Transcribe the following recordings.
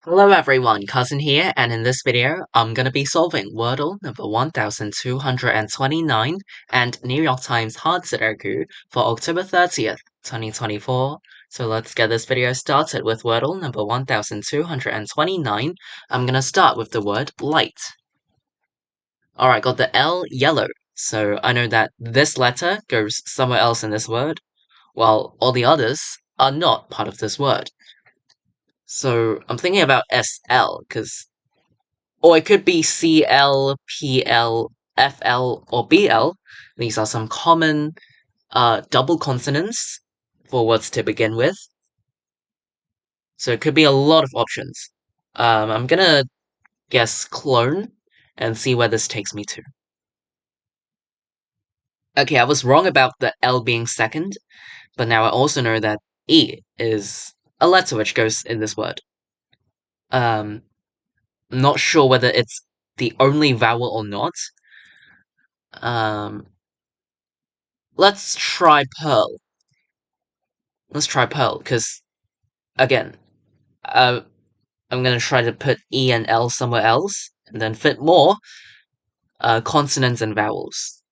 Hello everyone, Cousin here, and in this video, I'm gonna be solving Wordle number 1229 and New York Times Hard Sudoku for October 30th, 2024. So let's get this video started with Wordle number 1229. I'm gonna start with the word light. Alright, got the L yellow, so I know that this letter goes somewhere else in this word, while all the others are not part of this word. So I'm thinking about SL, or it could be CL, PL, FL, or BL. These are some common double consonants for words to begin with. So it could be a lot of options. I'm gonna guess clone and see where this takes me to. Okay, I was wrong about the L being second, but now I also know that E is a letter which goes in this word. Not sure whether it's the only vowel or not. Let's try pearl. Because, again, I'm gonna try to put E and L somewhere else, and then fit more consonants and vowels.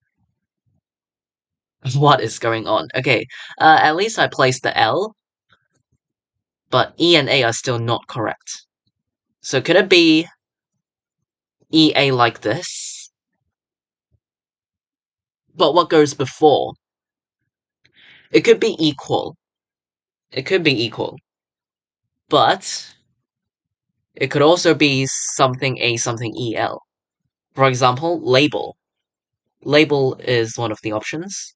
What is going on? Okay, at least I placed the L, but E and A are still not correct. So could it be EA like this? But what goes before? It could be equal. But it could also be something A, something EL. For example, label. Label is one of the options.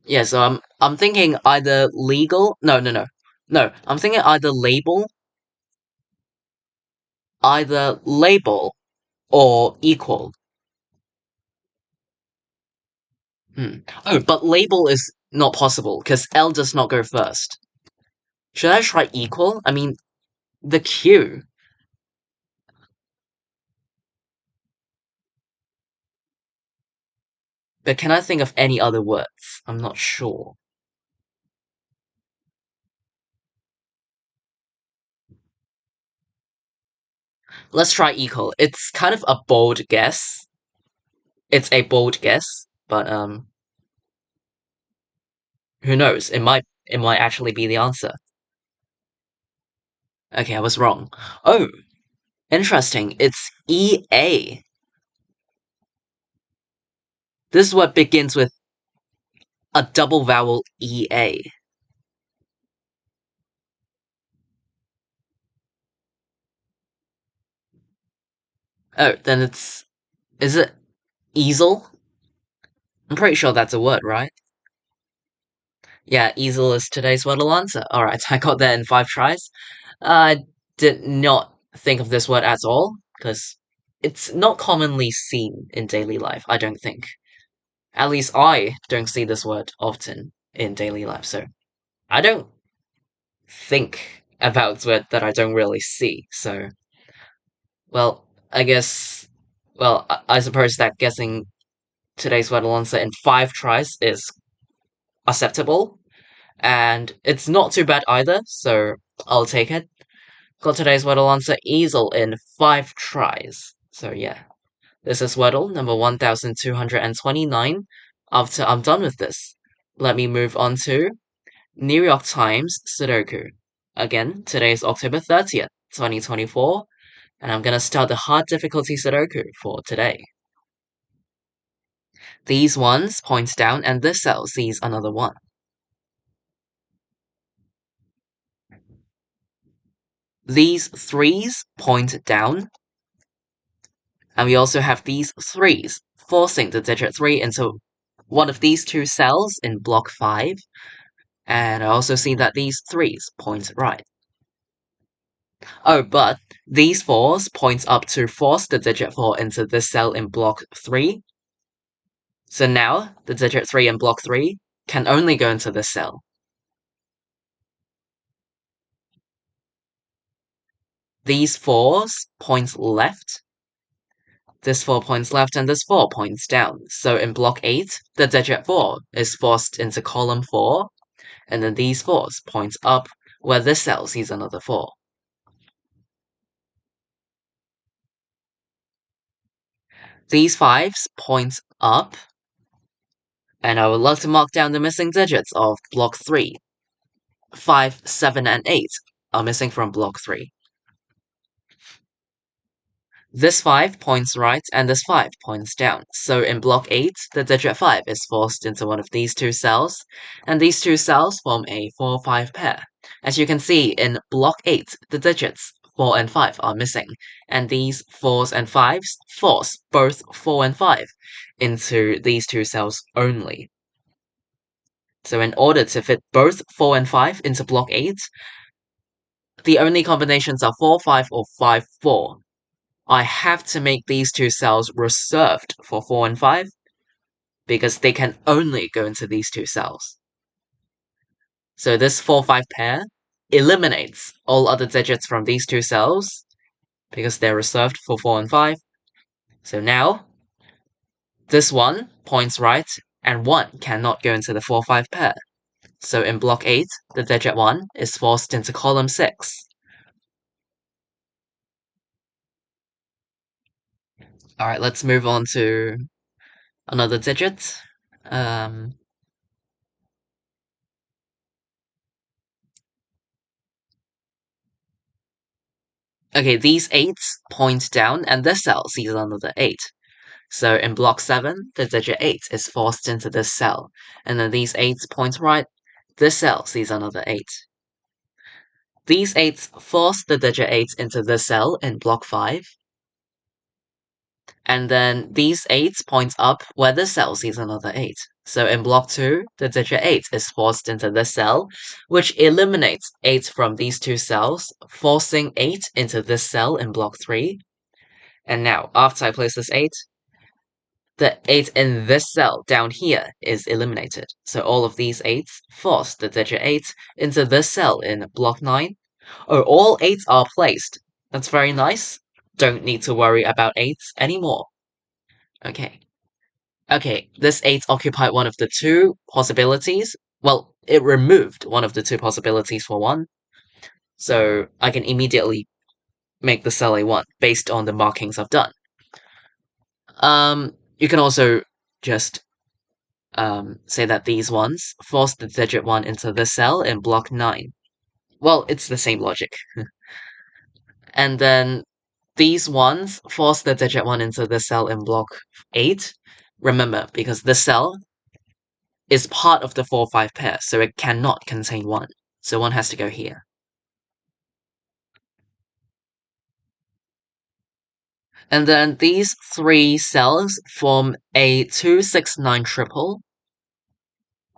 Yeah, so I'm thinking either legal. No. I'm thinking either label or equal. Oh, but label is not possible because L does not go first. Should I try equal? I mean, the Q. But can I think of any other words? I'm not sure. Let's try equal. It's kind of a bold guess. It's a bold guess, but who knows? It might actually be the answer. Okay, I was wrong. Oh, interesting. It's EA. This word begins with a double vowel EA. Oh, then is it easel? I'm pretty sure that's a word, right? Yeah, easel is today's Wordle answer. Alright, I got that in 5 tries. I did not think of this word at all, because it's not commonly seen in daily life, I don't think. At least I don't see this word often in daily life, so I don't think about word that I don't really see, so well, I guess I suppose that guessing today's Wordle answer in 5 tries is acceptable, and it's not too bad either, so I'll take it. Got today's Wordle answer easel in 5 tries. So yeah, this is Wordle number 1229. After I'm done with this, let me move on to New York Times Sudoku. Again, today is October 30th, 2024, and I'm gonna start the hard difficulty Sudoku for today. These ones point down, and this cell sees another one. These threes point down, and we also have these threes, forcing the digit 3 into one of these two cells in block 5, and I also see that these threes point right. Oh, but these 4s point up to force the digit 4 into this cell in block 3. So now, the digit 3 in block 3 can only go into this cell. These 4s point left, this 4 points left, and this 4 points down. So in block 8, the digit 4 is forced into column 4, and then these 4s point up, where this cell sees another 4. These 5s point up, and I would love to mark down the missing digits of block 3. 5, 7, and 8 are missing from block 3. This 5 points right, and this 5 points down. So in block 8, the digit 5 is forced into one of these two cells, and these two cells form a 4-5 pair. As you can see, in block 8, the digits 4 and 5 are missing, and these 4s and 5s force both 4 and 5 into these two cells only. So in order to fit both 4 and 5 into block 8, the only combinations are 4, 5, or 5, 4. I have to make these two cells reserved for 4 and 5, because they can only go into these two cells. So this 4-5 pair eliminates all other digits from these two cells, because they're reserved for 4 and 5. So now, this 1 points right, and 1 cannot go into the 4-5 pair. So in block 8, the digit 1 is forced into column 6. Alright, let's move on to another digit. Okay, these 8s point down, and this cell sees another 8. So in block 7, the digit 8 is forced into this cell, and then these 8s point right, this cell sees another 8. These 8s force the digit 8 into this cell in block 5, and then these 8s point up where this cell sees another 8. So in block 2, the digit 8 is forced into this cell, which eliminates 8 from these two cells, forcing 8 into this cell in block 3. And now, after I place this 8, the 8 in this cell down here is eliminated. So all of these 8s force the digit 8 into this cell in block 9. Oh, all 8s are placed. That's very nice. Don't need to worry about 8s anymore. Okay. Okay, this 8 occupied one of the two possibilities. Well, it removed one of the two possibilities for 1. So I can immediately make the cell a 1 based on the markings I've done. You can also just say that these ones force the digit 1 into the cell in block 9. Well, it's the same logic. And then these ones force the digit 1 into the cell in block 8. Remember, because the cell is part of the 4-5 pair, so it cannot contain 1. So 1 has to go here. And then these 3 cells form a 2-6-9 triple,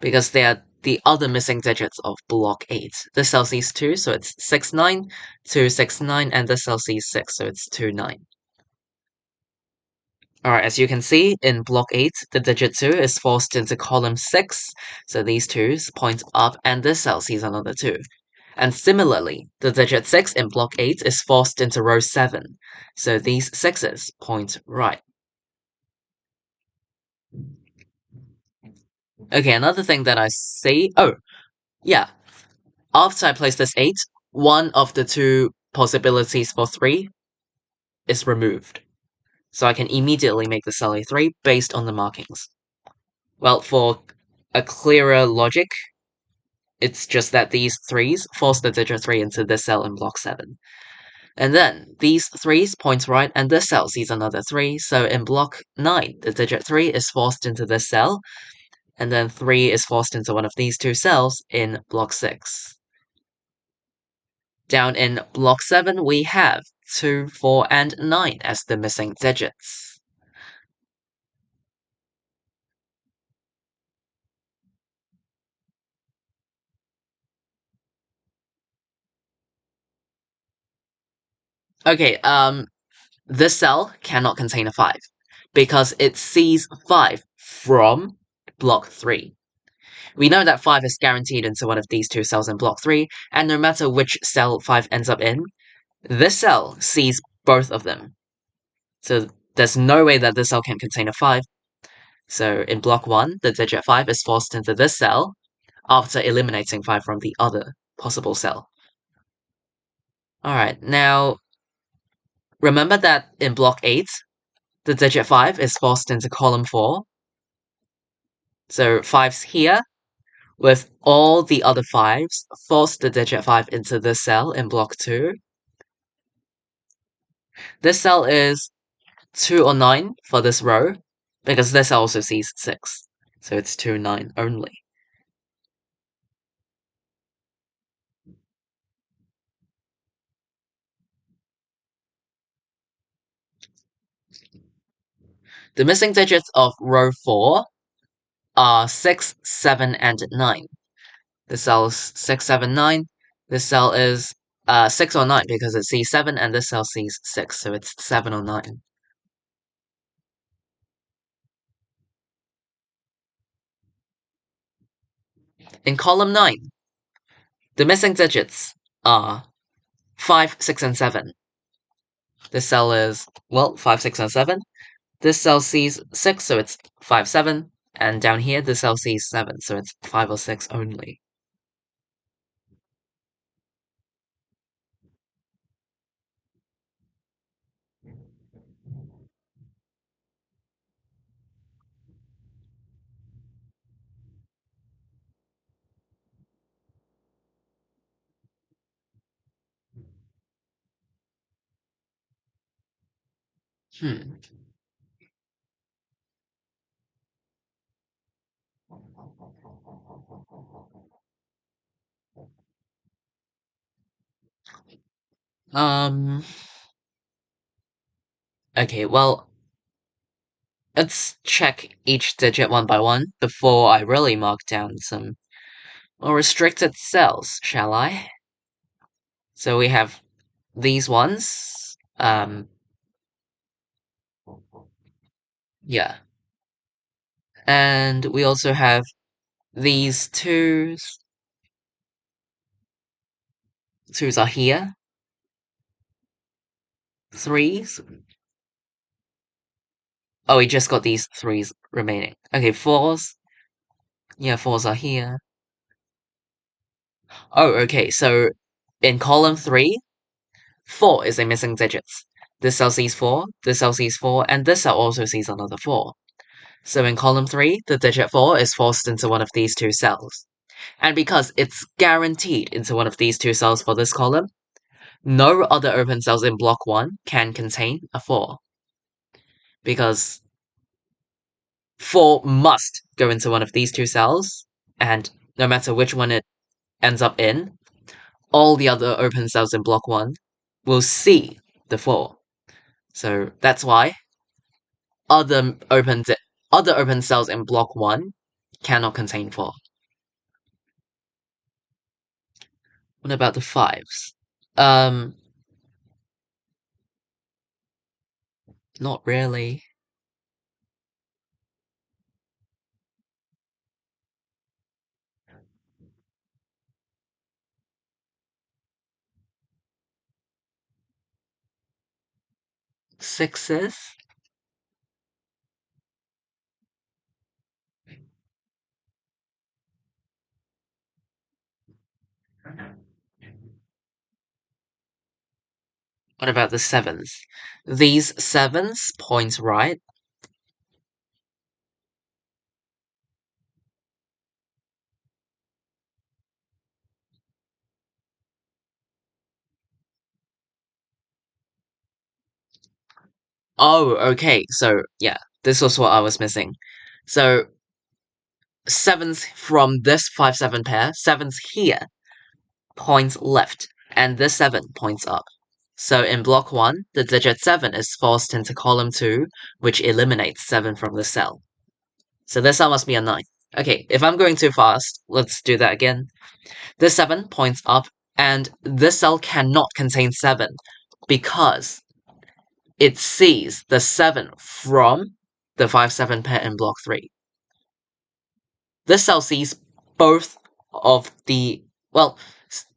because they are the other missing digits of block 8. This cell sees 2, so it's 6-9, 2-6-9, and this cell sees 6, so it's 2-9. Alright, as you can see, in block 8, the digit 2 is forced into column 6, so these 2's point up, and this cell sees another 2. And similarly, the digit 6 in block 8 is forced into row 7, so these 6's point right. Okay, another thing that I see... Oh, yeah. After I place this 8, one of the two possibilities for 3 is removed. So I can immediately make the cell a 3 based on the markings. Well, for a clearer logic, it's just that these 3's force the digit 3 into this cell in block 7. And then, these 3's point right, and this cell sees another 3, so in block 9, the digit 3 is forced into this cell, and then 3 is forced into one of these two cells in block 6. Down in block 7, we have 2, 4, and 9 as the missing digits. Okay, this cell cannot contain a 5, because it sees 5 from block 3. We know that 5 is guaranteed into one of these two cells in block 3, and no matter which cell 5 ends up in, this cell sees both of them. So there's no way that this cell can contain a 5. So in block 1, the digit 5 is forced into this cell after eliminating 5 from the other possible cell. Alright, now remember that in block 8, the digit 5 is forced into column 4. So 5's here, with all the other 5's, force the digit 5 into this cell in block 2. This cell is 2 or 9 for this row, because this cell also sees 6. So it's 2, 9 only. The missing digits of row 4 are 6, 7, and 9. This cell is 6, 7, 9. This cell is 6 or 9 because it sees 7, and this cell sees 6, so it's 7 or 9. In column 9, the missing digits are 5, 6, and 7. This cell is, well, 5, 6, and 7. This cell sees 6, so it's 5, 7. And down here, this cell sees 7, so it's 5 or 6 only. Hmm. Um, okay, well, let's check each digit one by one before I really mark down some more restricted cells, shall I? So we have these ones. Yeah. And we also have these twos. Twos are here. Threes. Oh, we just got these threes remaining. Okay, fours. Yeah, fours are here. Oh, okay, so in column 3, 4 is a missing digit. This cell sees 4, this cell sees 4, and this cell also sees another 4. So in column 3, the digit 4 is forced into one of these two cells. And because it's guaranteed into one of these two cells for this column, no other open cells in block 1 can contain a 4. Because 4 must go into one of these two cells, and no matter which one it ends up in, all the other open cells in block 1 will see the 4. So that's why other open cells in block 1 cannot contain 4. What about the 5s? Not really. 6s? What about the 7s? These 7s point right. Oh, okay, so yeah, this was what I was missing. So 7s from this 5-7 pair, 7s here, points left, and this 7 points up. So in block 1, the digit 7 is forced into column 2, which eliminates 7 from the cell. So this cell must be a 9. Okay, if I'm going too fast, let's do that again. This 7 points up, and this cell cannot contain 7, because it sees the 7 from the 5-7 pair in block 3. This cell sees both of the, well,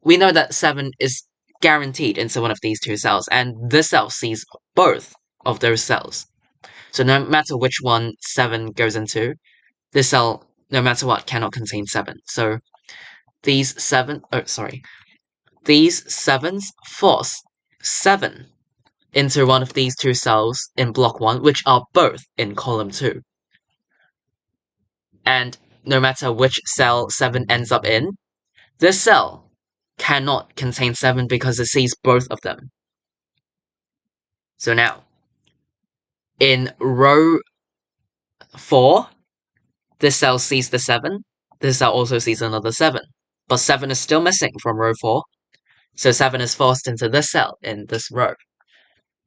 we know that 7 is guaranteed into one of these two cells, and this cell sees both of those cells. So no matter which one 7 goes into, this cell, no matter what, cannot contain 7. So these 7s force 7 into one of these two cells in block 1, which are both in column 2. And no matter which cell 7 ends up in, this cell cannot contain 7 because it sees both of them. So now, in row 4, this cell sees the 7, this cell also sees another 7. But 7 is still missing from row 4, so 7 is forced into this cell in this row.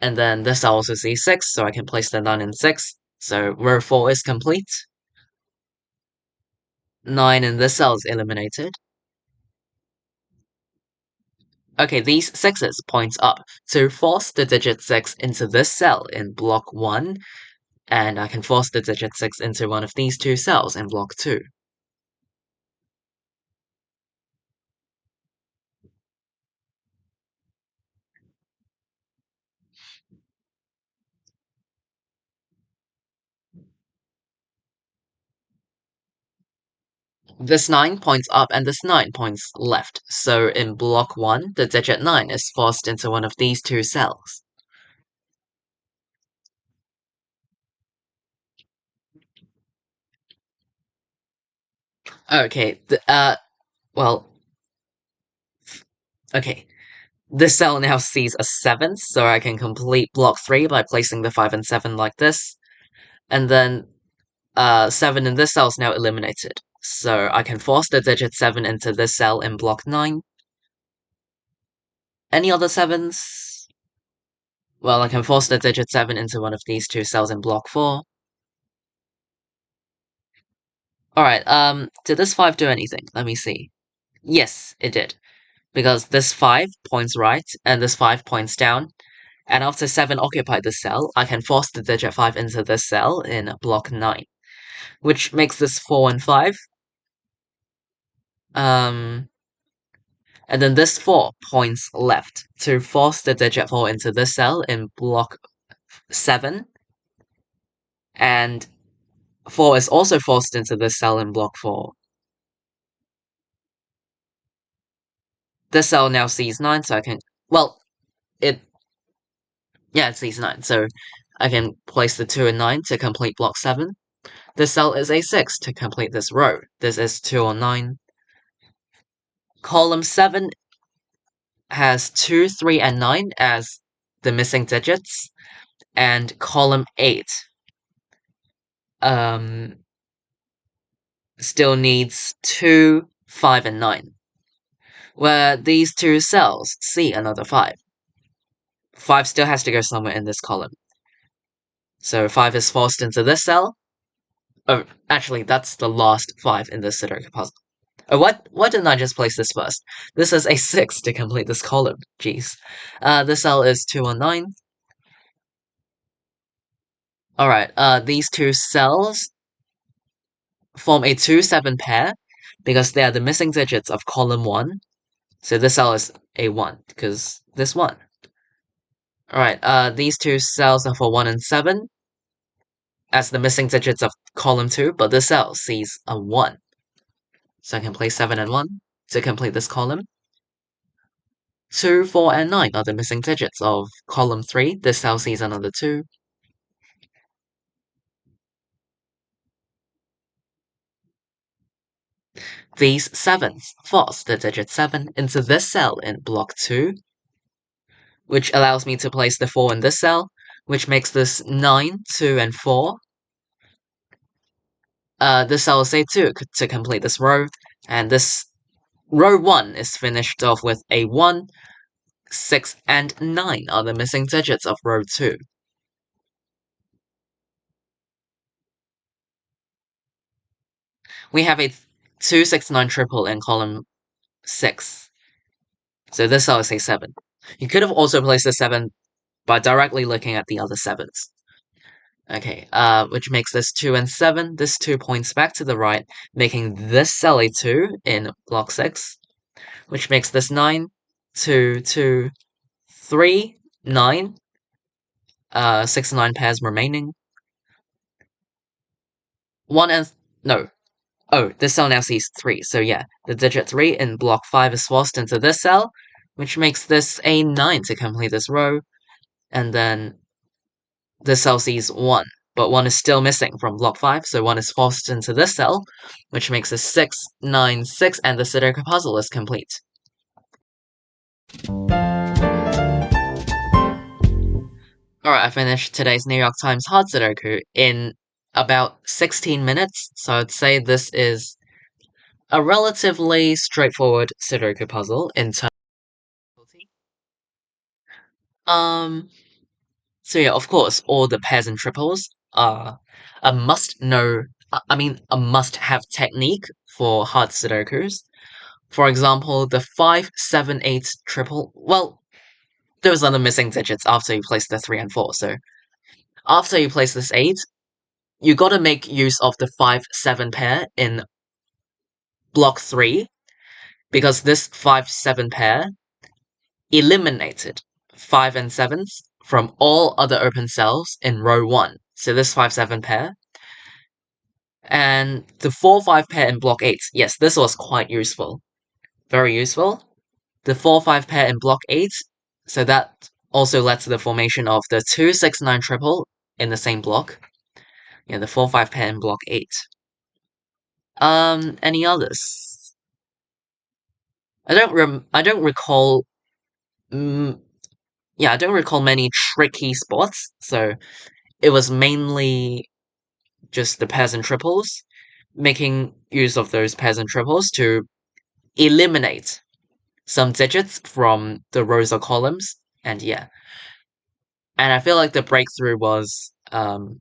And then this cell also sees 6, so I can place the 9 in 6. So row 4 is complete. 9 in this cell is eliminated. Okay, these 6s point up to force the digit 6 into this cell in block 1, and I can force the digit 6 into one of these two cells in block 2. This 9 points up and this 9 points left, so in block 1, the digit 9 is forced into one of these two cells. Okay, okay. This cell now sees a 7, so I can complete block 3 by placing the 5 and 7 like this. And then 7 in this cell is now eliminated. So I can force the digit 7 into this cell in block 9. Any other 7s? Well, I can force the digit 7 into one of these two cells in block 4. Alright, did this 5 do anything? Let me see. Yes, it did. Because this 5 points right, and this 5 points down. And after 7 occupied this cell, I can force the digit 5 into this cell in block 9. Which makes this 4 and 5. And then this 4 points left to force the digit 4 into this cell in block 7. And 4 is also forced into this cell in block 4. This cell now sees 9, so I can... Well, it sees 9, so I can place the 2 and 9 to complete block 7. This cell is a 6 to complete this row. This is 2 or 9. Column 7 has 2, 3, and 9 as the missing digits, and column 8 still needs 2, 5, and 9, where these two cells see another 5. 5 still has to go somewhere in this column. So 5 is forced into this cell. Oh, actually, that's the last 5 in this Sudoku puzzle. Oh, why didn't I just place this first? This is a 6 to complete this column. Jeez. This cell is 2 or 9. Alright, these two cells form a 2-7 pair because they are the missing digits of column 1. So this cell is a 1 because this 1. Alright, these two cells are for 1 and 7 as the missing digits of column 2, but this cell sees a 1. So I can place 7 and 1 to complete this column. 2, 4, and 9 are the missing digits of column 3. This cell sees another 2. These 7s force the digit 7 into this cell in block 2, which allows me to place the 4 in this cell, which makes this 9, 2, and 4. This cell is A2 to complete this row, and this row 1 is finished off with a 1, 6, and 9 are the missing digits of row 2. We have a 2, 6, 9 triple in column 6. So this cell is a 7. You could have also placed the 7 by directly looking at the other 7s. Okay, which makes this 2 and 7. This 2 points back to the right, making this cell a 2 in block 6, which makes this 9, 2, 2, 3, 9, 6 and 9 pairs remaining. 1 and... no. Oh, this cell now sees 3, so yeah, the digit 3 in block 5 is forced into this cell, which makes this a 9 to complete this row, and then this cell sees 1, but 1 is still missing from block 5, so 1 is forced into this cell, which makes it 6, 9, 6, and the Sudoku puzzle is complete. Alright, I finished today's New York Times hard Sudoku in about 16 minutes, so I'd say this is a relatively straightforward Sudoku puzzle in terms of difficulty. So yeah, of course, all the pairs and triples are a must-know, a must-have technique for hard Sudokus. For example, the 5, 7, 8 triple, well, those are the missing digits after you place the 3 and 4, so after you place this 8, you gotta make use of the 5, 7 pair in block 3, because this 5, 7 pair eliminated 5 and 7s from all other open cells in row 1. So this 5, 7 pair. And the 4, 5 pair in block 8. Yes, this was quite useful. Very useful. The 4, 5 pair in block 8. So that also led to the formation of the 2, 6, 9 triple in the same block. Yeah, the 4, 5 pair in block 8. Any others? I don't recall. Yeah, I don't recall many tricky spots. So it was mainly just the pairs and triples, making use of those pairs and triples to eliminate some digits from the rows or columns, and yeah. And I feel like the breakthrough was the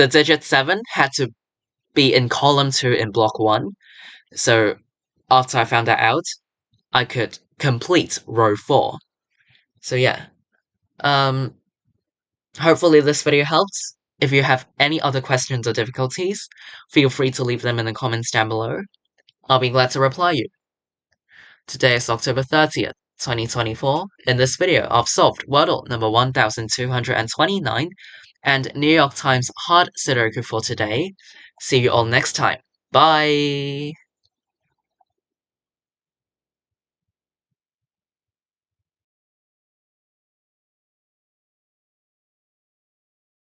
digit 7 had to be in column 2 in block 1, so after I found that out, I could complete row 4. So yeah, hopefully this video helps. If you have any other questions or difficulties, feel free to leave them in the comments down below. I'll be glad to reply you. Today is October 30th, 2024. In this video, I've solved Wordle number 1229 and New York Times hard Sudoku for today. See you all next time. Bye!